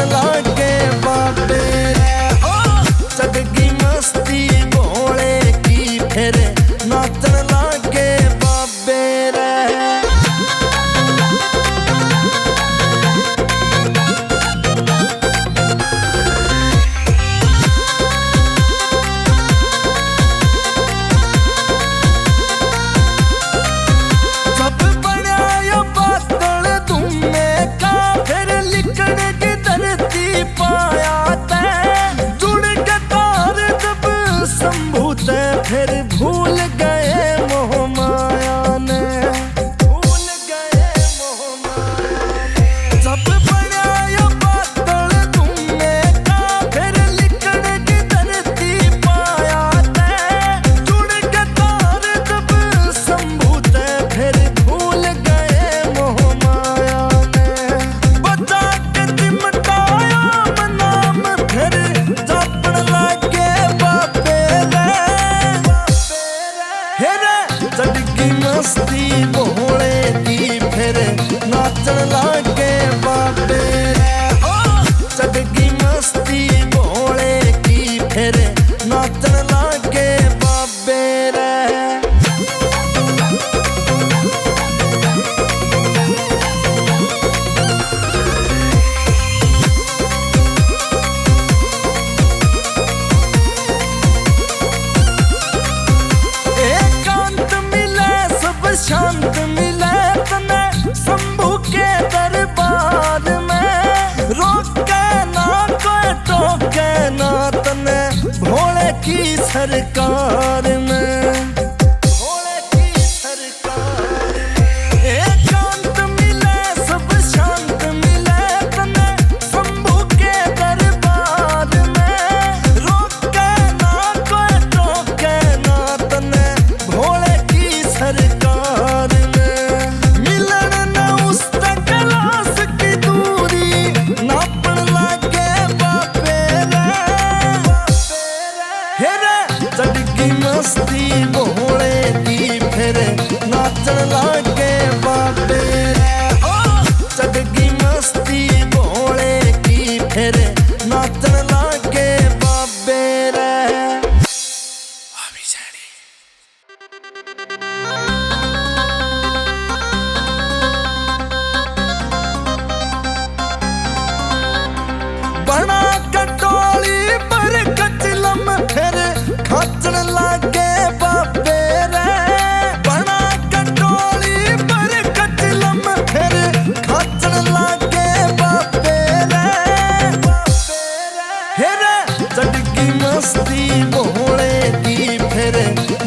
नाचन लागे बाबे चढ़गी मस्ती भोले की फिर नाचन लागे बाबे रे। फिर भूल गए मोह माया ने, भूल गए मोह माया ने। जब बनाया बादल तुमने का फिर लिखण की धरती पाया ते, जुड़ के तार जब संभूते फिर भूल गए मोह माया ने। बचा के चिमटाया नाम फिर जापन लागे बाबे चढ़गी मस्ती भोले की फिर नाचन लागे बाबे चढ़गी मस्ती भोले की फिर नाचन लागे बाबे रे। शांत मिले तने शंभू के दरबार में, रोके ना कोई टोके ना तने भोले की सरकार में, भोले की सरकार में। एकांत मिले सब शांत मिले तने शंभू के दरबार में, रोके ना कोई टोके ना तने भोले की सरकार। चढ़गी मस्ती भोले की फिर नाचन लागे बाबे चढ़गी मस्ती भोले की फिर नाचन लागे बाबे रे। बना कटोली पर कचलम फिर खाचन लागे बाबे रे। बना कटोली पर कचलम फिर खाचन लागे बाबे रे। चढ़गी मस्ती भोले की फिर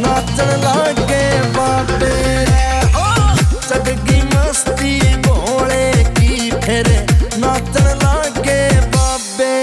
नाचन लागे बाबे चढ़गी मस्ती भोले की फिर नाचन लागे बाबे।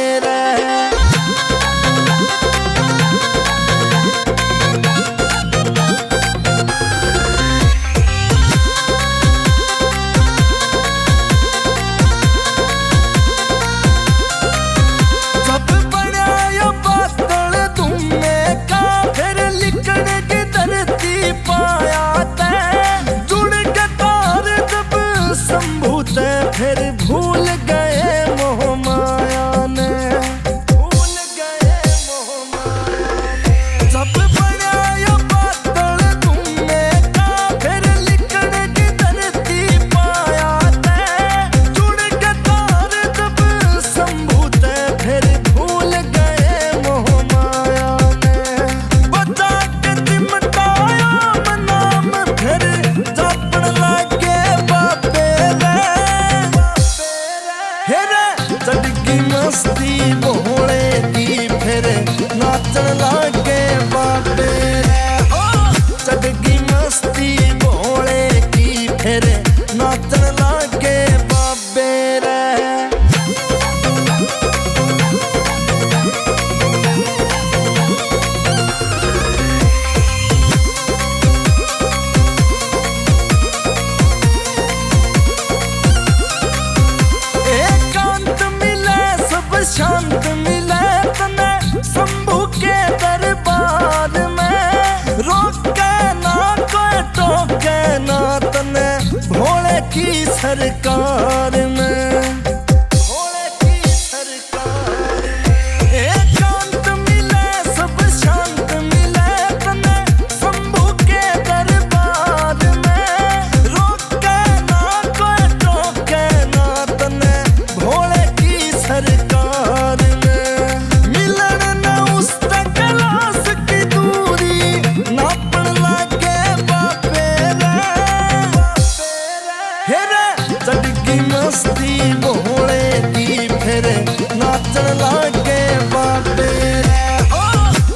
नाचन लागे बाबे रे।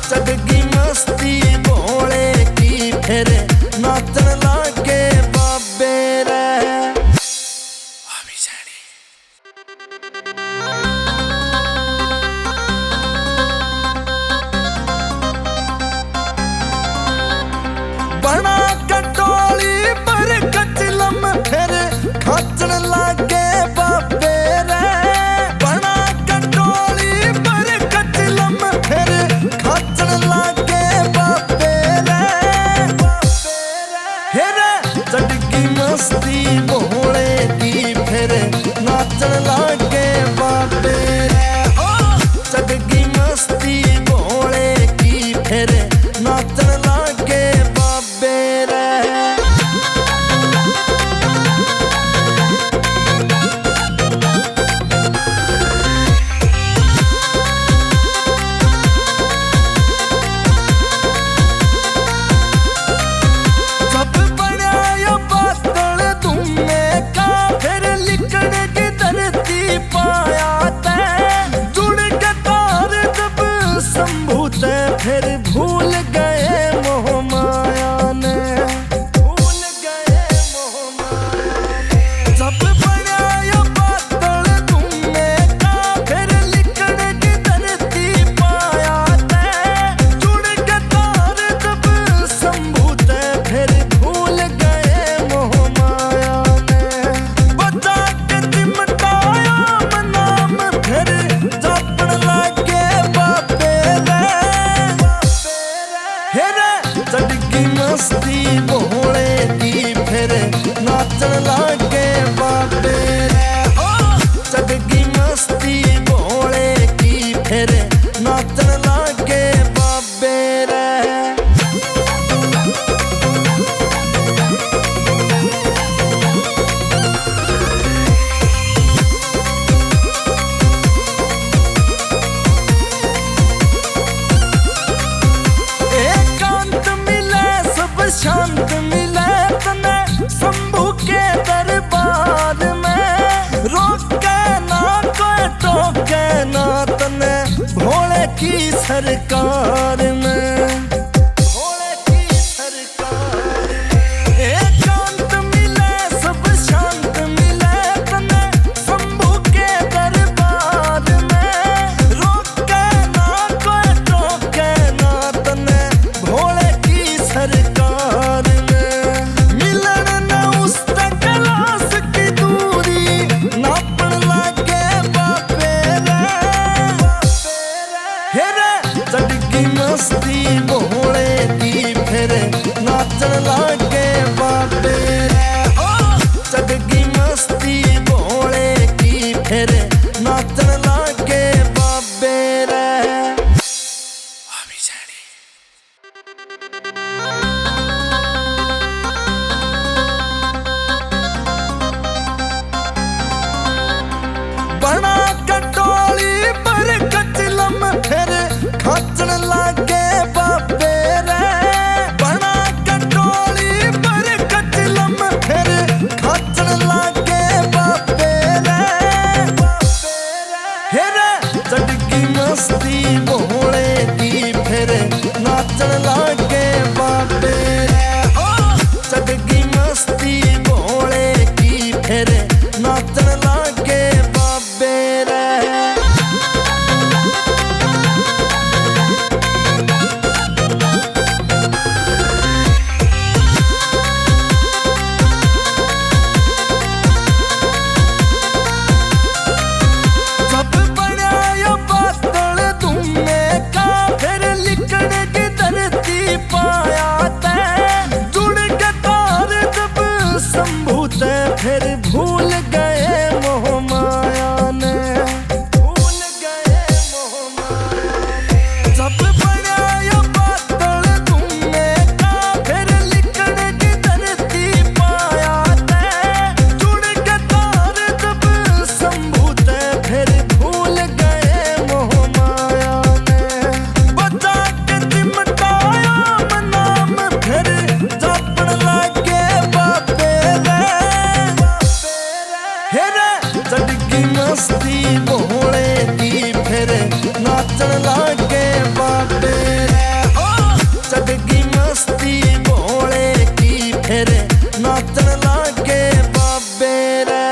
चढ़गी मस्ती भोले की फिर नाचन लागे बाबे रे। बना कटोली पर कचलम फिर खाचन लागे बाबे रे। बना कटोली पर कचलम फिर खाचन लागे बाबे रे। हेरे चढ़गी मस्ती भोले की फिर नाचन लागे बाबे रे। चढ़गी मस्ती भोले की फिर नाचन लागे बाबे रे। जब बनाया बादल धुएं का फिर लिकड़ की धरती पाया तै। जुड़ के तार जब शंभू ते फिर भूल गए मोह माया ने। भूल गए मोह माया ने। जब बनाया बादल धुएं का फिर लिकड़ की धरती पाया तै। जुड़ के तार जब शंभू ते फिर भूल गए मोह माया ने। बचा के चिमटाया नाम फिर जापन लागे बाबे रे। हेरे चढ़गी मस्ती भोले की फिर नाचन लागे बाबे रे। चढ़गी मस्ती भोले की फिर नाचन लागे बाबे रे। एकांत मिले सब शांत मिले तने शंभू के दरबार में। रोके ना कोई टोके ना तने भोले की सरकार में। भोले की सरकार में। एकांत मिले सब शांत मिले तने शंभू के दरबार में। रोके ना कोई टोके ना तने भोले की सरकार में। मिलन न उस क्लास की दूरी नापन लागे बाबे रे। हेरे चढ़गी मस्ती भोले की फिर नाचन लागे बाबे रे। चढ़गी मस्ती भोले की फिर नाचन लागे बाबे रे। बना कटोली पर कचलम फिर खाचन लागे बाबे रे। बना कटोली पर कचलम फिर खाचन लागे बाबे रे। हेरे चढ़गी मस्ती भोले की फिर नाचन लागे बाबे रे। चढ़गी मस्ती भोले की फिर नाचन लागे बाबे रे। जब बनाया बादल धुएं का फिर लिकड़ की धरती पाया तै। नाचन लागे बाबे रे। ओ चढ़गी मस्ती भोले की फिर नाचन लागे बाबे रे।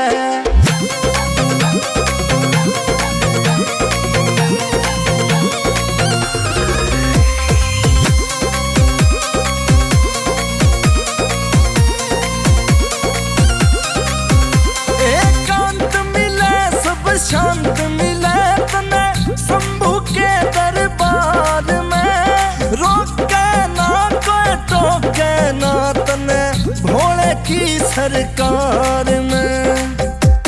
शांत मिले तने शंभू के दरबार में। रोके ना कोई टोके ना तने भोले की सरकार में।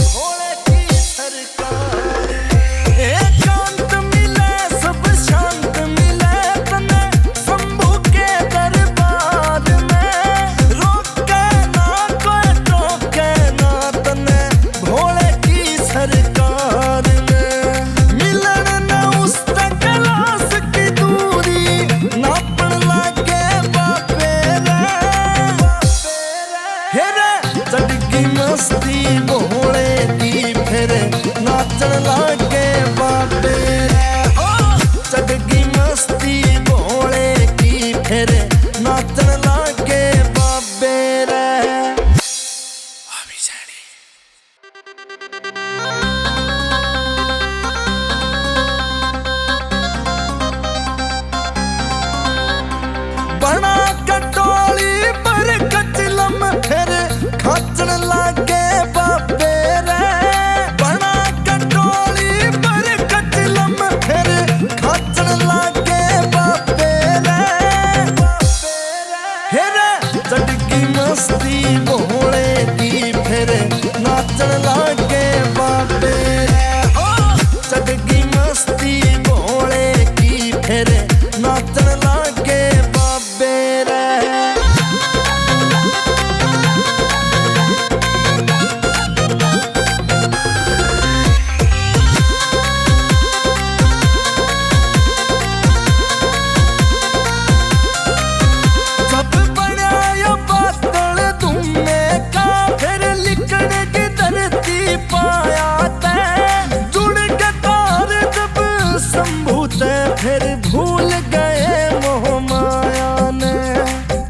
भोले की सरकार में एकांत मिले सब शांत मिले तने शंभू के दरबार में। रोके ना कोई टोके ना तने भोले की सरकार। चढ़गी मस्ती भोले की फिर नाचन लागे बाबे रे। ओ चढ़गी मस्ती भोले की फिर नाचन लागे बाबे रे। बना कटोली पर कचलम फिर खाचन लागे बाबे रे। बना कटोली पर कचलम फिर खाचन लागे बाबे रे। हेरे चढ़गी मस्ती भोले की फिर नाचन लागे बाबे रे। ओ चढ़गी मस्ती भोले की फिर नाचन लागे बाबे रे। फिर भूल गए मोह माया ने।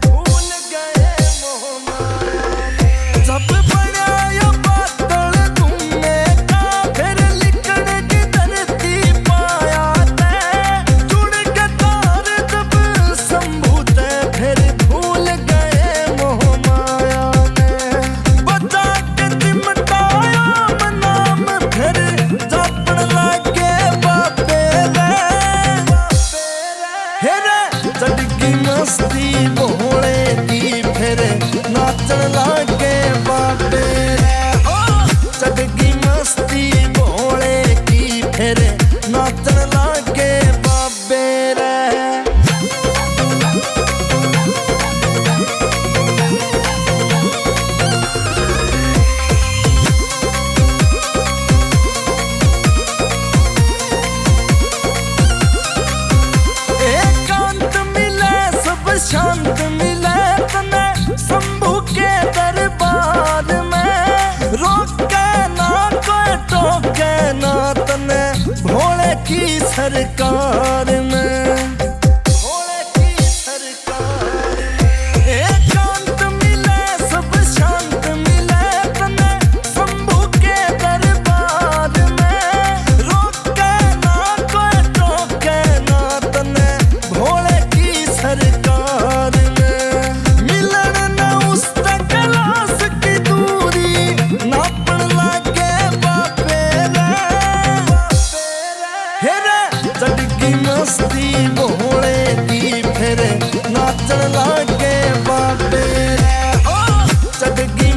भूल गए मोह माया ने। जब बनाया बादल तुमने का फिर लिखने की धरती पाया ते। जुड़ के तार जब संभूते फिर भूल गए मोह माया ने। बचा के चिमटाया नाम फिर जापन लागे बाबे रे। चढ़गी मस्ती भोले की फिर नाचन लागे बाबे रे। ओ चढ़गी मस्ती भोले की फिर नाचन लागे बाबे रे। शांत मिले तने शंभू के दरबार में। रोके ना कोई टोके ना तने भोले की सरकार में। भोले की सरकार में एकांत मिले सब शांत मिले तने शंभू के दरबार में। रोके ना कोई टोके ना तने भोले की सरकार। चढ़गी मस्ती भोले की फिर नाचन लागे बाबे रे। ओ चढ़गी